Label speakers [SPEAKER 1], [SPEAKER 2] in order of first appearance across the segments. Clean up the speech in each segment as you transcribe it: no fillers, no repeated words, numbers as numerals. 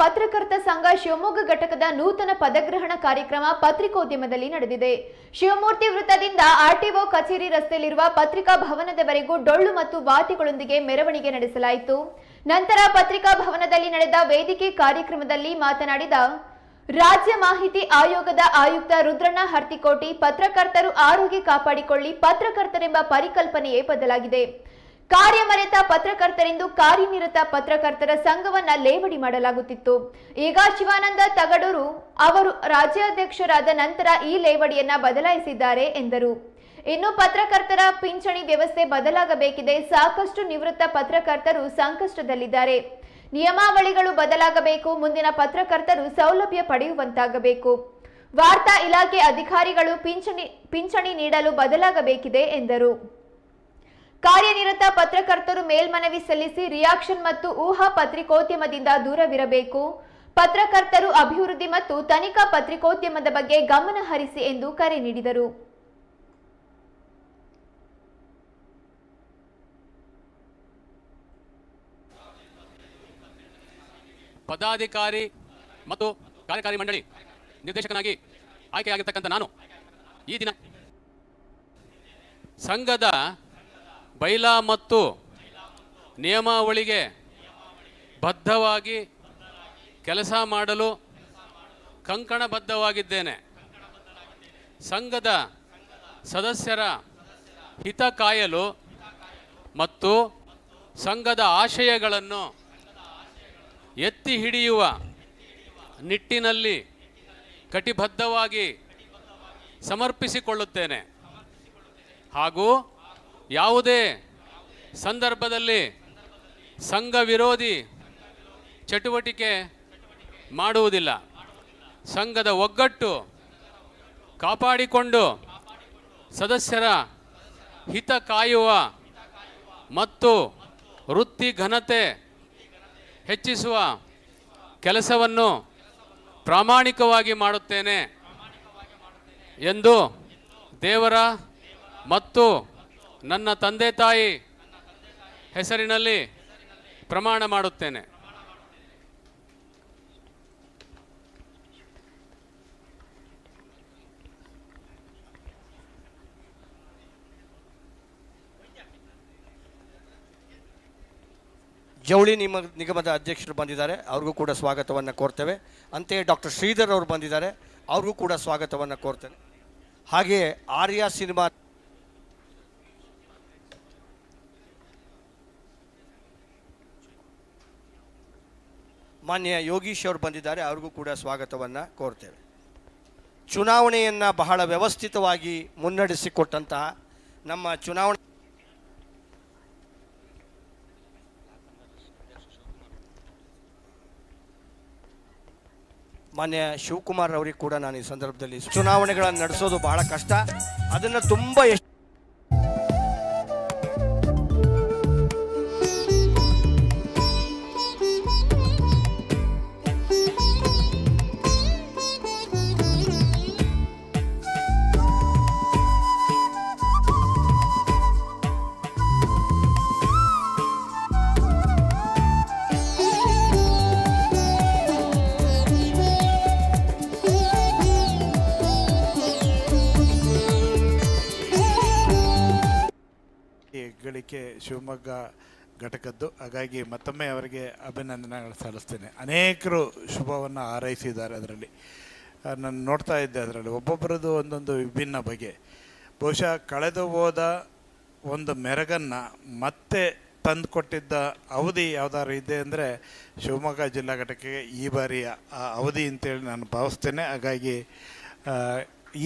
[SPEAKER 1] ಪತ್ರಕರ್ತ ಸಂಘ ಶಿವಮೊಗ್ಗ ಘಟಕದ ನೂತನ ಪದಗ್ರಹಣ ಕಾರ್ಯಕ್ರಮ ಪತ್ರಿಕೋದ್ಯಮದಲ್ಲಿ ನಡೆದಿದೆ. ಶಿವಮೂರ್ತಿ ವೃತ್ತದಿಂದ ಆರ್ಟಿಒ ಕಚೇರಿ ರಸ್ತೆಯಲ್ಲಿರುವ ಪತ್ರಿಕಾ ಭವನದವರೆಗೂ ಡೊಳ್ಳು ಮತ್ತು ವಾದ್ಯಗಳೊಂದಿಗೆ ಮೆರವಣಿಗೆ ನಡೆಸಲಾಯಿತು. ನಂತರ ಪತ್ರಿಕಾ ಭವನದಲ್ಲಿ ನಡೆದ ವೇದಿಕೆ ಕಾರ್ಯಕ್ರಮದಲ್ಲಿ ಮಾತನಾಡಿದ ರಾಜ್ಯ ಮಾಹಿತಿ ಆಯೋಗದ ಆಯುಕ್ತ ರುದ್ರಣ್ಣ ಹರ್ತಿಕೋಟಿ, ಪತ್ರಕರ್ತರು ಆರೋಗ್ಯ ಕಾಪಾಡಿಕೊಳ್ಳಿ, ಪತ್ರಕರ್ತರೆಂಬ ಪರಿಕಲ್ಪನೆಯೇ ಬದಲಾಗಿದೆ. ಕಾರ್ಯಮರೆತ ಪತ್ರಕರ್ತರೆಂದು ಕಾರ್ಯನಿರತ ಪತ್ರಕರ್ತರ ಸಂಘವನ್ನ ಲೇವಡಿ ಮಾಡಲಾಗುತ್ತಿತ್ತು. ಈಗ ಶಿವಾನಂದ ತಗಡೂರು ಅವರು ರಾಜ್ಯಾಧ್ಯಕ್ಷರಾದ ನಂತರ ಈ ಲೇವಡಿಯನ್ನ ಬದಲಾಯಿಸಿದ್ದಾರೆ ಎಂದರು. ಇನ್ನು ಪತ್ರಕರ್ತರ ಪಿಂಚಣಿ ವ್ಯವಸ್ಥೆ ಬದಲಾಗಬೇಕಿದೆ. ಸಾಕಷ್ಟು ನಿವೃತ್ತ ಪತ್ರಕರ್ತರು ಸಂಕಷ್ಟದಲ್ಲಿದ್ದಾರೆ. ನಿಯಮಾವಳಿಗಳು ಬದಲಾಗಬೇಕು. ಮುಂದಿನ ಪತ್ರಕರ್ತರು ಸೌಲಭ್ಯ ಪಡೆಯುವಂತಾಗಬೇಕು. ವಾರ್ತಾ ಇಲಾಖೆ ಅಧಿಕಾರಿಗಳು ಪಿಂಚಣಿ ನೀಡಲು ಬದಲಾಗಬೇಕಿದೆ ಎಂದರು. ಕಾರ್ಯನಿರತ ಪತ್ರಕರ್ತರು ಮೇಲ್ಮನವಿ ಸಲ್ಲಿಸಿ ರಿಯಾಕ್ಷನ್ ಮತ್ತು ಊಹಾ ಪತ್ರಿಕೋದ್ಯಮದಿಂದ ದೂರವಿರಬೇಕು. ಪತ್ರಕರ್ತರು ಅಭಿವೃದ್ಧಿ ಮತ್ತು ತನಿಖಾ ಪತ್ರಿಕೋದ್ಯಮದ ಬಗ್ಗೆ ಗಮನ ಹರಿಸಿ ಎಂದು ಕರೆ ನೀಡಿದರು.
[SPEAKER 2] ಪದಾಧಿಕಾರಿ ಮತ್ತು ಕಾರ್ಯಕಾರಿ ಮಂಡಳಿ ನಿರ್ದೇಶಕನಾಗಿ ಆಯ್ಕೆಯಾಗಿರ್ತಕ್ಕಂಥ ನಾನು ಈ ದಿನ ಸಂಘದ ಬೈಲಾ ಮತ್ತು ನಿಯಮಾವಳಿಗೆ ಬದ್ಧವಾಗಿ ಕೆಲಸ ಮಾಡಲು ಕಂಕಣಬದ್ಧವಾಗಿದ್ದೇನೆ. ಸಂಘದ ಸದಸ್ಯರ ಹಿತ ಕಾಯಲು ಮತ್ತು ಸಂಘದ ಆಶಯಗಳನ್ನು ಎತ್ತಿ ಹಿಡಿಯುವ ನಿಟ್ಟಿನಲ್ಲಿ ಕಟಿಬದ್ಧವಾಗಿ ಸಮರ್ಪಿಸಿಕೊಳ್ಳುತ್ತೇನೆ ಹಾಗೂ ಯಾವುದೇ ಸಂದರ್ಭದಲ್ಲಿ ಸಂಘ ವಿರೋಧಿ ಚಟುವಟಿಕೆ ಮಾಡುವುದಿಲ್ಲ. ಸಂಘದ ಒಗ್ಗಟ್ಟು ಕಾಪಾಡಿಕೊಂಡು ಸದಸ್ಯರ ಹಿತ ಕಾಯುವ ಮತ್ತು ವೃತ್ತಿ ಘನತೆ ಹೆಚ್ಚಿಸುವ ಕೆಲಸವನ್ನು ಪ್ರಾಮಾಣಿಕವಾಗಿ ಮಾಡುತ್ತೇನೆ ಎಂದು ದೇವರ ಮತ್ತು ನನ್ನ ತಂದೆ ತಾಯಿ ಹೆಸರಿನಲ್ಲಿ ಪ್ರಮಾಣ ಮಾಡುತ್ತೇನೆ.
[SPEAKER 3] ಜವಳಿ ನಿಗಮದ ಅಧ್ಯಕ್ಷರು ಬಂದಿದ್ದಾರೆ, ಅವ್ರಿಗೂ ಕೂಡ ಸ್ವಾಗತವನ್ನು ಕೋರ್ತೇವೆ. ಅಂತೆಯೇ ಡಾಕ್ಟರ್ ಶ್ರೀಧರ್ ಅವರು ಬಂದಿದ್ದಾರೆ, ಅವ್ರಿಗೂ ಕೂಡ ಸ್ವಾಗತವನ್ನು ಕೋರ್ತೇನೆ. ಹಾಗೆಯೇ ಆರ್ಯ ಸಿನಿಮಾ ಮಾನ್ಯ ಯೋಗೀಶ್ ಅವರು ಬಂದಿದ್ದಾರೆ, ಅವ್ರಿಗೂ ಕೂಡ ಸ್ವಾಗತವನ್ನು ಕೋರ್ತೇವೆ. ಚುನಾವಣೆಯನ್ನು ಬಹಳ ವ್ಯವಸ್ಥಿತವಾಗಿ ಮುನ್ನಡೆಸಿಕೊಟ್ಟಂತಹ ನಮ್ಮ ಚುನಾವಣೆ ಮಾನ್ಯ ಶಿವಕುಮಾರ್ ಅವರಿಗೆ ಕೂಡ ನಾನು ಈ ಸಂದರ್ಭದಲ್ಲಿ ಚುನಾವಣೆಗಳನ್ನು ನಡೆಸೋದು ಬಹಳ ಕಷ್ಟ, ಅದನ್ನು ತುಂಬ
[SPEAKER 4] ಗಳಿಕೆ ಶಿವಮೊಗ್ಗ ಘಟಕದ್ದು. ಹಾಗಾಗಿ ಮತ್ತೊಮ್ಮೆ ಅವರಿಗೆ ಅಭಿನಂದನೆಗಳು ಸಲ್ಲಿಸ್ತೇನೆ. ಅನೇಕರು ಶುಭವನ್ನು ಹಾರೈಸಿದ್ದಾರೆ. ಅದರಲ್ಲಿ ನಾನು ನೋಡ್ತಾ ಇದ್ದೆ, ಅದರಲ್ಲಿ ಒಬ್ಬೊಬ್ಬರದ್ದು ಒಂದೊಂದು ವಿಭಿನ್ನ ಬಗೆ. ಬಹುಶಃ ಕಳೆದು ಹೋದ ಒಂದು ಮೆರಗನ್ನು ಮತ್ತೆ ತಂದು ಕೊಟ್ಟಿದ್ದ ಅವಧಿ ಯಾವುದಾದ್ರು ಇದೆ ಅಂದರೆ ಶಿವಮೊಗ್ಗ ಜಿಲ್ಲಾ ಘಟಕಕ್ಕೆ ಈ ಬಾರಿಯ ಅವಧಿ ಅಂತೇಳಿ ನಾನು ಭಾವಿಸ್ತೇನೆ. ಹಾಗಾಗಿ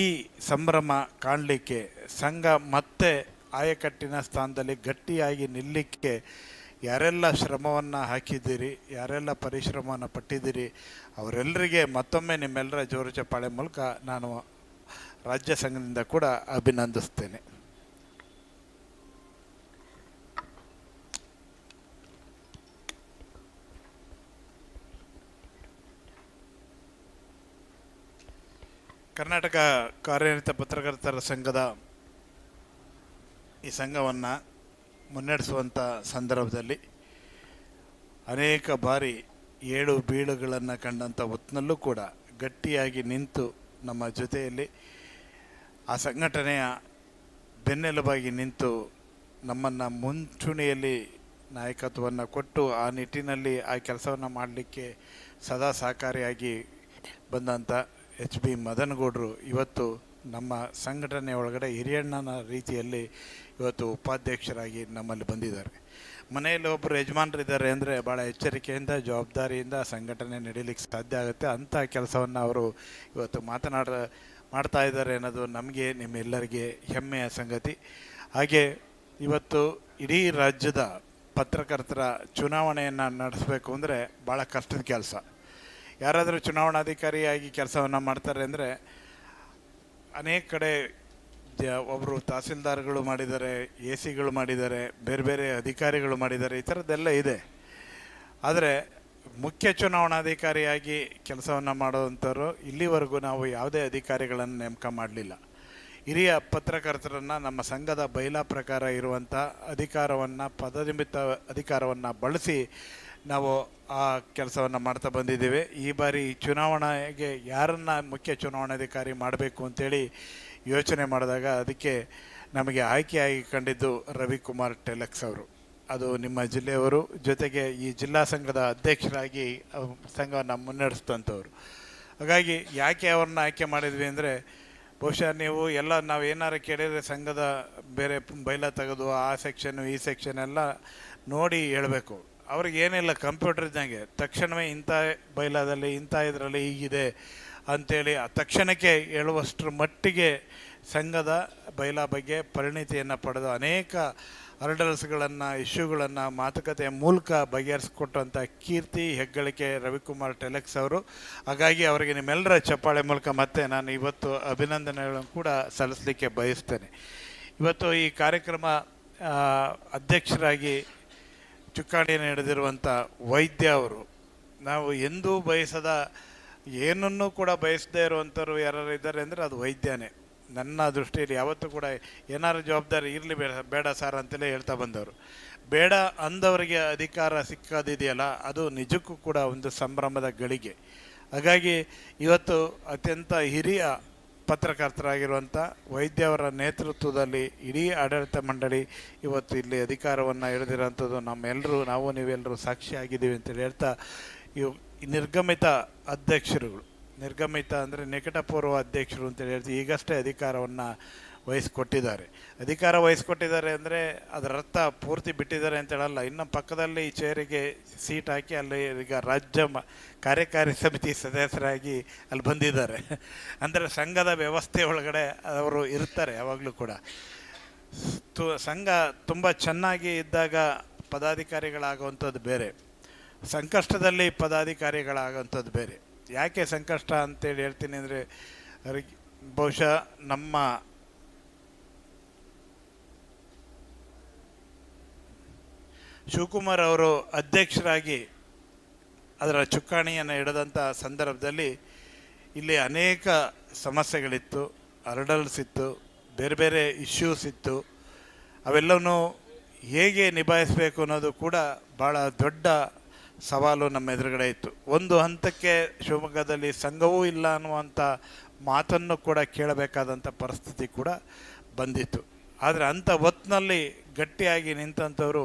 [SPEAKER 4] ಈ ಸಂಭ್ರಮ ಕಾಣಲಿಕ್ಕೆ ಸಂಘ ಮತ್ತೆ ಆಯಕಟ್ಟಿನ ಸ್ಥಾನದಲ್ಲಿ ಗಟ್ಟಿಯಾಗಿ ನಿಲ್ಲಕ್ಕೆ ಯಾರೆಲ್ಲ ಶ್ರಮವನ್ನು ಹಾಕಿದ್ದೀರಿ, ಯಾರೆಲ್ಲ ಪರಿಶ್ರಮವನ್ನು ಪಟ್ಟಿದ್ದೀರಿ, ಅವರೆಲ್ಲರಿಗೆ ಮತ್ತೊಮ್ಮೆ ನಿಮ್ಮೆಲ್ಲರ ಜೋರು ಚಪ್ಪಾಳೆ ಮೂಲಕ ನಾನು ರಾಜ್ಯ ಸಂಘದಿಂದ ಕೂಡ ಅಭಿನಂದಿಸ್ತೇನೆ. ಕರ್ನಾಟಕ ಕಾರ್ಯನಿರತ ಪತ್ರಕರ್ತರ ಸಂಘದ ಈ ಸಂಘವನ್ನು ಮುನ್ನಡೆಸುವಂಥ ಸಂದರ್ಭದಲ್ಲಿ ಅನೇಕ ಬಾರಿ ಏಳು ಬೀಳುಗಳನ್ನು ಕಂಡಂಥ ಹೊತ್ತಿನಲ್ಲೂ ಕೂಡ ಗಟ್ಟಿಯಾಗಿ ನಿಂತು ನಮ್ಮ ಜೊತೆಯಲ್ಲಿ ಆ ಸಂಘಟನೆಯ ಬೆನ್ನೆಲುಬಾಗಿ ನಿಂತು ನಮ್ಮನ್ನು ಮುಂಚೂಣಿಯಲ್ಲಿ ನಾಯಕತ್ವವನ್ನು ಕೊಟ್ಟು ಆ ನಿಟ್ಟಿನಲ್ಲಿ ಆ ಕೆಲಸವನ್ನು ಮಾಡಲಿಕ್ಕೆ ಸದಾ ಸಹಕಾರಿಯಾಗಿ ಬಂದಂಥ HB ಮದನಗೌಡರು ಇವತ್ತು ನಮ್ಮ ಸಂಘಟನೆ ಒಳಗಡೆ ಹಿರಿಯಣ್ಣನ ರೀತಿಯಲ್ಲಿ ಇವತ್ತು ಉಪಾಧ್ಯಕ್ಷರಾಗಿ ನಮ್ಮಲ್ಲಿ ಬಂದಿದ್ದಾರೆ. ಮನೆಯಲ್ಲಿ ಒಬ್ಬರು ಯಜಮಾನರಿದ್ದಾರೆ ಅಂದರೆ ಭಾಳ ಎಚ್ಚರಿಕೆಯಿಂದ ಜವಾಬ್ದಾರಿಯಿಂದ ಸಂಘಟನೆ ನಡೀಲಿಕ್ಕೆ ಸಾಧ್ಯ ಆಗುತ್ತೆ. ಅಂಥ ಕೆಲಸವನ್ನು ಅವರು ಇವತ್ತು ಮಾಡ್ತಾ ಇದ್ದಾರೆ ಅನ್ನೋದು ನಮಗೆ ನಿಮ್ಮೆಲ್ಲರಿಗೆ ಹೆಮ್ಮೆಯ ಸಂಗತಿ. ಹಾಗೆ ಇವತ್ತು ಇಡೀ ರಾಜ್ಯದ ಪತ್ರಕರ್ತರ ಚುನಾವಣೆಯನ್ನು ನಡೆಸಬೇಕು ಅಂದರೆ ಭಾಳ ಕಷ್ಟದ ಕೆಲಸ. ಯಾರಾದರೂ ಚುನಾವಣಾಧಿಕಾರಿಯಾಗಿ ಕೆಲಸವನ್ನು ಮಾಡ್ತಾರೆ ಅಂದರೆ ಅನೇಕ ಕಡೆ ಒಬ್ಬರು ತಹಸೀಲ್ದಾರ್ಗಳು ಮಾಡಿದ್ದಾರೆ, AC ಗಳು ಮಾಡಿದ್ದಾರೆ, ಬೇರೆ ಬೇರೆ ಅಧಿಕಾರಿಗಳು ಮಾಡಿದ್ದಾರೆ, ಈ ಥರದ್ದೆಲ್ಲ ಇದೆ. ಆದರೆ ಮುಖ್ಯ ಚುನಾವಣಾಧಿಕಾರಿಯಾಗಿ ಕೆಲಸವನ್ನು ಮಾಡುವಂಥವ್ರು ಇಲ್ಲಿವರೆಗೂ ನಾವು ಯಾವುದೇ ಅಧಿಕಾರಿಗಳನ್ನು ನೇಮಕ ಮಾಡಲಿಲ್ಲ. ಹಿರಿಯ ಪತ್ರಕರ್ತರನ್ನು ನಮ್ಮ ಸಂಘದ ಬೈಲಾ ಪ್ರಕಾರ ಇರುವಂಥ ಅಧಿಕಾರವನ್ನು ಪದನಿಮಿತ್ತ ಅಧಿಕಾರವನ್ನು ಬಳಸಿ ನಾವು ಆ ಕೆಲಸವನ್ನು ಮಾಡ್ತಾ ಬಂದಿದ್ದೇವೆ. ಈ ಬಾರಿ ಚುನಾವಣೆಗೆ ಯಾರನ್ನು ಮುಖ್ಯ ಚುನಾವಣಾಧಿಕಾರಿ ಮಾಡಬೇಕು ಅಂತೇಳಿ ಯೋಚನೆ ಮಾಡಿದಾಗ ಅದಕ್ಕೆ ನಮಗೆ ಆಯ್ಕೆಯಾಗಿ ಕಂಡಿದ್ದು ರವಿಕುಮಾರ್ ಟೆಲಕ್ಸ್ ಅವರು. ಅದು ನಿಮ್ಮ ಜಿಲ್ಲೆಯವರು, ಜೊತೆಗೆ ಈ ಜಿಲ್ಲಾ ಸಂಘದ ಅಧ್ಯಕ್ಷರಾಗಿ ಸಂಘವನ್ನು ಮುನ್ನಡೆಸಿದಂಥವ್ರು. ಹಾಗಾಗಿ ಯಾಕೆ ಅವ್ರನ್ನ ಆಯ್ಕೆ ಮಾಡಿದ್ವಿ ಅಂದರೆ ಬಹುಶಃ ನೀವು ಎಲ್ಲ ನಾವು ಏನಾರು ಕೇಳಿದರೆ ಸಂಘದ ಬೇರೆ ಬೈಲ ತೆಗೆದು ಆ ಸೆಕ್ಷನ್ನು ಈ ಸೆಕ್ಷನ್ ಎಲ್ಲ ನೋಡಿ ಹೇಳಬೇಕು. ಅವ್ರಿಗೆ ಏನಿಲ್ಲ, ಕಂಪ್ಯೂಟರ್ ಇದ್ದಂಗೆ ತಕ್ಷಣವೇ ಇಂಥ ಬೈಲಾದಲ್ಲಿ ಇಂಥ ಇದರಲ್ಲಿ ಹೀಗಿದೆ ಅಂಥೇಳಿ ಆ ತಕ್ಷಣಕ್ಕೆ ಹೇಳುವಷ್ಟರ ಮಟ್ಟಿಗೆ ಸಂಘದ ಬೈಲಾ ಬಗ್ಗೆ ಪರಿಣಿತಿಯನ್ನು ಪಡೆದು ಅನೇಕ ಹರ್ಡಲ್ಸ್ಗಳನ್ನು ಇಶ್ಯೂಗಳನ್ನು ಮಾತುಕತೆಯ ಮೂಲಕ ಬಗೆಹರಿಸಿಕೊಟ್ಟಂಥ ಕೀರ್ತಿ ಹೆಗ್ಗಳಿಕೆ ರವಿಕುಮಾರ್ ಟೆಲಕ್ಸ್ ಅವರು. ಹಾಗಾಗಿ ಅವರಿಗೆ ನಿಮ್ಮೆಲ್ಲರ ಚಪ್ಪಾಳೆ ಮೂಲಕ ಮತ್ತೆ ನಾನು ಇವತ್ತು ಅಭಿನಂದನೆಗಳನ್ನು ಕೂಡ ಸಲ್ಲಿಸಲಿಕ್ಕೆ ಬಯಸ್ತೇನೆ. ಇವತ್ತು ಈ ಕಾರ್ಯಕ್ರಮ ಅಧ್ಯಕ್ಷರಾಗಿ ಚುಕ್ಕಾಣಿಯನ್ನು ಹಿಡಿದಿರುವಂಥ ವೈದ್ಯ ಅವರು, ನಾವು ಎಂದೂ ಬಯಸದ ಏನನ್ನೂ ಕೂಡ ಬಯಸದೇ ಇರುವಂಥವ್ರು ಯಾರು ಇದ್ದಾರೆ ಅಂದರೆ ಅದು ವೈದ್ಯನೇ. ನನ್ನ ದೃಷ್ಟಿಯಲ್ಲಿ ಯಾವತ್ತೂ ಕೂಡ ಏನಾರು ಜವಾಬ್ದಾರಿ ಇರಲಿ ಬೇಡ ಸರ್ ಅಂತಲೇ ಹೇಳ್ತಾ ಬಂದವರು. ಬೇಡ ಅಂದವರಿಗೆ ಅಧಿಕಾರ ಸಿಕ್ಕೋದಿದೆಯಲ್ಲ, ಅದು ನಿಜಕ್ಕೂ ಕೂಡ ಒಂದು ಸಂಭ್ರಮದ ಗಳಿಗೆ. ಹಾಗಾಗಿ ಇವತ್ತು ಅತ್ಯಂತ ಹಿರಿಯ ಪತ್ರಕರ್ತರಾಗಿರುವಂಥ ವೈದ್ಯ ಅವರ ನೇತೃತ್ವದಲ್ಲಿ ಇಡೀ ಆಡಳಿತ ಮಂಡಳಿ ಇವತ್ತು ಇಲ್ಲಿ ಅಧಿಕಾರವನ್ನು ಹಿಡಿದಿರೋಂಥದ್ದು ನಾವು ನೀವೆಲ್ಲರೂ ಸಾಕ್ಷಿಯಾಗಿದ್ದೀವಿ ಅಂತೇಳಿ ಹೇಳ್ತಾ, ಇವು ನಿರ್ಗಮಿತ ಅಧ್ಯಕ್ಷರುಗಳು, ನಿರ್ಗಮಿತ ಅಂದರೆ ನಿಕಟಪೂರ್ವ ಅಧ್ಯಕ್ಷರು ಅಂತೇಳಿ ಹೇಳ್ತೀವಿ, ಈಗಷ್ಟೇ ಅಧಿಕಾರವನ್ನು ಅಧಿಕಾರ ವಹಿಸ್ಕೊಟ್ಟಿದ್ದಾರೆ ಅಂದರೆ ಅದರ ಅರ್ಥ ಪೂರ್ತಿ ಬಿಟ್ಟಿದ್ದಾರೆ ಅಂತ ಹೇಳಲ್ಲ. ಇನ್ನು ಪಕ್ಕದಲ್ಲಿ ಈ ಚೇರಿಗೆ ಸೀಟ್ ಹಾಕಿ ಅಲ್ಲಿ ಈಗ ರಾಜ್ಯ ಕಾರ್ಯಕಾರಿ ಸಮಿತಿ ಸದಸ್ಯರಾಗಿ ಅಲ್ಲಿ ಬಂದಿದ್ದಾರೆ. ಅಂದರೆ ಸಂಘದ ವ್ಯವಸ್ಥೆ ಒಳಗಡೆ ಅವರು ಇರ್ತಾರೆ ಯಾವಾಗಲೂ ಕೂಡ. ಸಂಘ ತುಂಬ ಚೆನ್ನಾಗಿ ಇದ್ದಾಗ ಪದಾಧಿಕಾರಿಗಳಾಗುವಂಥದ್ದು ಬೇರೆ, ಸಂಕಷ್ಟದಲ್ಲಿ ಪದಾಧಿಕಾರಿಗಳಾಗುವಂಥದ್ದು ಬೇರೆ. ಯಾಕೆ ಸಂಕಷ್ಟ ಅಂತೇಳಿ ಹೇಳ್ತೀನಿ ಅಂದರೆ, ಬಹುಶಃ ನಮ್ಮ ಶಿವಕುಮಾರ್ ಅವರು ಅಧ್ಯಕ್ಷರಾಗಿ ಅದರ ಚುಕ್ಕಾಣಿಯನ್ನು ಹಿಡಿದಂಥ ಸಂದರ್ಭದಲ್ಲಿ ಇಲ್ಲಿ ಅನೇಕ ಸಮಸ್ಯೆಗಳಿತ್ತು, ಹರ್ಡಲ್ಸ್ ಇತ್ತು, ಬೇರೆ ಬೇರೆ ಇಶ್ಯೂಸ್ ಇತ್ತು. ಅವೆಲ್ಲವೂ ಹೇಗೆ ನಿಭಾಯಿಸಬೇಕು ಅನ್ನೋದು ಕೂಡ ಭಾಳ ದೊಡ್ಡ ಸವಾಲು ನಮ್ಮ ಎದುರುಗಡೆ ಇತ್ತು. ಒಂದು ಹಂತಕ್ಕೆ ಶಿವಮೊಗ್ಗದಲ್ಲಿ ಸಂಘವೂ ಇಲ್ಲ ಅನ್ನುವಂಥ ಮಾತನ್ನು ಕೂಡ ಕೇಳಬೇಕಾದಂಥ ಪರಿಸ್ಥಿತಿ ಕೂಡ ಬಂದಿತ್ತು. ಆದರೆ ಅಂಥ ಹೊತ್ತಿನಲ್ಲಿ ಗಟ್ಟಿಯಾಗಿ ನಿಂತಂಥವರು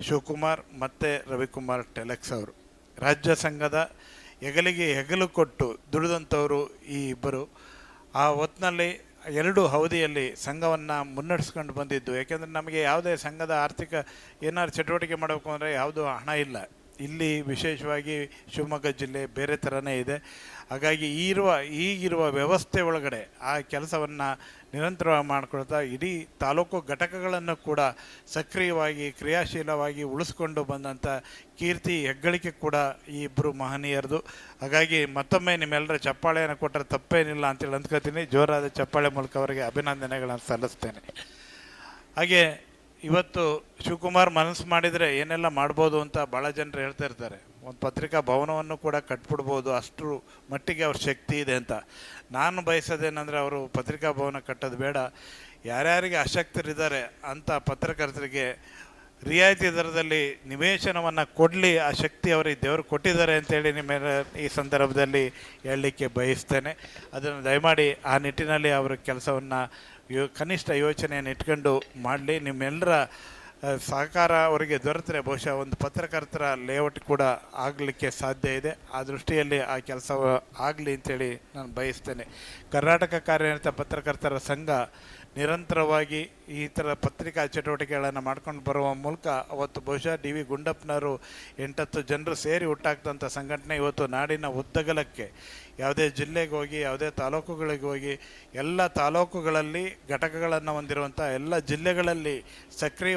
[SPEAKER 4] ಶಿವಕುಮಾರ್ ಮತ್ತು ರವಿಕುಮಾರ್ ಟೆಲಕ್ಸ್ ಅವರು. ರಾಜ್ಯ ಸಂಘದ ಹೆಗಲಿಗೆ ಹೆಗಲು ಕೊಟ್ಟು ದುಡಿದಂಥವರು ಈ ಇಬ್ಬರು. ಆ ಹೊತ್ತಿನಲ್ಲಿ ಎರಡು ಅವಧಿಯಲ್ಲಿ ಸಂಘವನ್ನು ಮುನ್ನಡೆಸ್ಕೊಂಡು ಬಂದಿದ್ದು. ಯಾಕೆಂದರೆ ನಮಗೆ ಯಾವುದೇ ಸಂಘದ ಆರ್ಥಿಕ ಏನಾದ್ರು ಚಟುವಟಿಕೆ ಮಾಡಬೇಕು ಅಂದರೆ ಯಾವುದೂ ಹಣ ಇಲ್ಲ. ಇಲ್ಲಿ ವಿಶೇಷವಾಗಿ ಶಿವಮೊಗ್ಗ ಜಿಲ್ಲೆ ಬೇರೆ ಥರನೇ ಇದೆ. ಹಾಗಾಗಿ ಈಗಿರುವ ವ್ಯವಸ್ಥೆ ಒಳಗಡೆ ಆ ಕೆಲಸವನ್ನು ನಿರಂತರವಾಗಿ ಮಾಡಿಕೊಳ್ತಾ ಇಡೀ ತಾಲೂಕು ಘಟಕಗಳನ್ನು ಕೂಡ ಸಕ್ರಿಯವಾಗಿ ಕ್ರಿಯಾಶೀಲವಾಗಿ ಉಳಿಸ್ಕೊಂಡು ಬಂದಂಥ ಕೀರ್ತಿ ಹೆಗ್ಗಳಿಕೆ ಕೂಡ ಈ ಇಬ್ಬರು ಮಹನೀಯರದು. ಹಾಗಾಗಿ ಮತ್ತೊಮ್ಮೆ ನಿಮ್ಮೆಲ್ಲರ ಚಪ್ಪಾಳೆಯನ್ನು ಕೊಟ್ಟರೆ ತಪ್ಪೇನಿಲ್ಲ ಅಂತೇಳಿ ಅಂದ್ಕೊತೀನಿ. ಜೋರಾದ ಚಪ್ಪಾಳೆ ಮೂಲಕ ಅವರಿಗೆ ಅಭಿನಂದನೆಗಳನ್ನು ಸಲ್ಲಿಸ್ತೇನೆ. ಹಾಗೆ ಇವತ್ತು ಶಿವಕುಮಾರ್ ಮನಸ್ಸು ಮಾಡಿದರೆ ಏನೆಲ್ಲ ಮಾಡ್ಬೋದು ಅಂತ ಭಾಳ ಜನರು ಹೇಳ್ತಾ ಇರ್ತಾರೆ. ಒಂದು ಪತ್ರಿಕಾ ಭವನವನ್ನು ಕೂಡ ಕಟ್ಬಿಡ್ಬೋದು, ಅಷ್ಟರ ಮಟ್ಟಿಗೆ ಅವ್ರ ಶಕ್ತಿ ಇದೆ ಅಂತ. ನಾನು ಬಯಸೋದೇನೆಂದರೆ ಅವರು ಪತ್ರಿಕಾ ಭವನ ಕಟ್ಟೋದು ಬೇಡ, ಯಾರ್ಯಾರಿಗೆ ಅಶಕ್ತರಿದ್ದಾರೆ ಅಂಥ ಪತ್ರಕರ್ತರಿಗೆ ರಿಯಾಯಿತಿ ದರದಲ್ಲಿ ನಿವೇಶನವನ್ನು ಕೊಡಲಿ, ಆ ಶಕ್ತಿ ಅವರಿಗೆ ದೇವರು ಕೊಟ್ಟಿದ್ದಾರೆ ಅಂತೇಳಿ ನಿಮ್ಮ ಈ ಸಂದರ್ಭದಲ್ಲಿ ಹೇಳಲಿಕ್ಕೆ ಬಯಸ್ತೇನೆ. ಅದನ್ನು ದಯಮಾಡಿ ಆ ನಿಟ್ಟಿನಲ್ಲಿ ಅವರ ಕೆಲಸವನ್ನು ಕನಿಷ್ಠ ಯೋಚನೆಯನ್ನು ಇಟ್ಕೊಂಡು ಮಾಡಲಿ. ನಿಮ್ಮೆಲ್ಲರ ಸಹಕಾರ ಅವರಿಗೆ ದೊರೆತರೆ ಬಹುಶಃ ಒಂದು ಪತ್ರಕರ್ತರ ಲೇಔಟ್ ಕೂಡ ಆಗಲಿಕ್ಕೆ ಸಾಧ್ಯ ಇದೆ. ಆ ದೃಷ್ಟಿಯಲ್ಲಿ ಆ ಕೆಲಸ ಆಗಲಿ ಅಂತೇಳಿ ನಾನು ಬಯಸ್ತೇನೆ. ಕರ್ನಾಟಕ ಕಾರ್ಯನಿರತ ಪತ್ರಕರ್ತರ ಸಂಘ ನಿರಂತರವಾಗಿ ಈ ಥರ ಪತ್ರಿಕಾ ಚಟುವಟಿಕೆಗಳನ್ನು ಮಾಡ್ಕೊಂಡು ಬರುವ ಮೂಲಕ ಅವತ್ತು ಬಹುಶಃ ಡಿ ವಿ ಗುಂಡಪ್ಪನವರು 8-10 ಜನರು ಸೇರಿ ಹುಟ್ಟಾಕ್ತಂಥ ಸಂಘಟನೆ ಇವತ್ತು ನಾಡಿನ ಉದ್ದಗಲಕ್ಕೆ ಯಾವುದೇ ಜಿಲ್ಲೆಗೆ ಹೋಗಿ ಯಾವುದೇ ತಾಲೂಕುಗಳಿಗೆ ಹೋಗಿ ಎಲ್ಲ ತಾಲೂಕುಗಳಲ್ಲಿ ಘಟಕಗಳನ್ನು ಹೊಂದಿರುವಂಥ ಎಲ್ಲ ಜಿಲ್ಲೆಗಳಲ್ಲಿ ಸಕ್ರಿಯ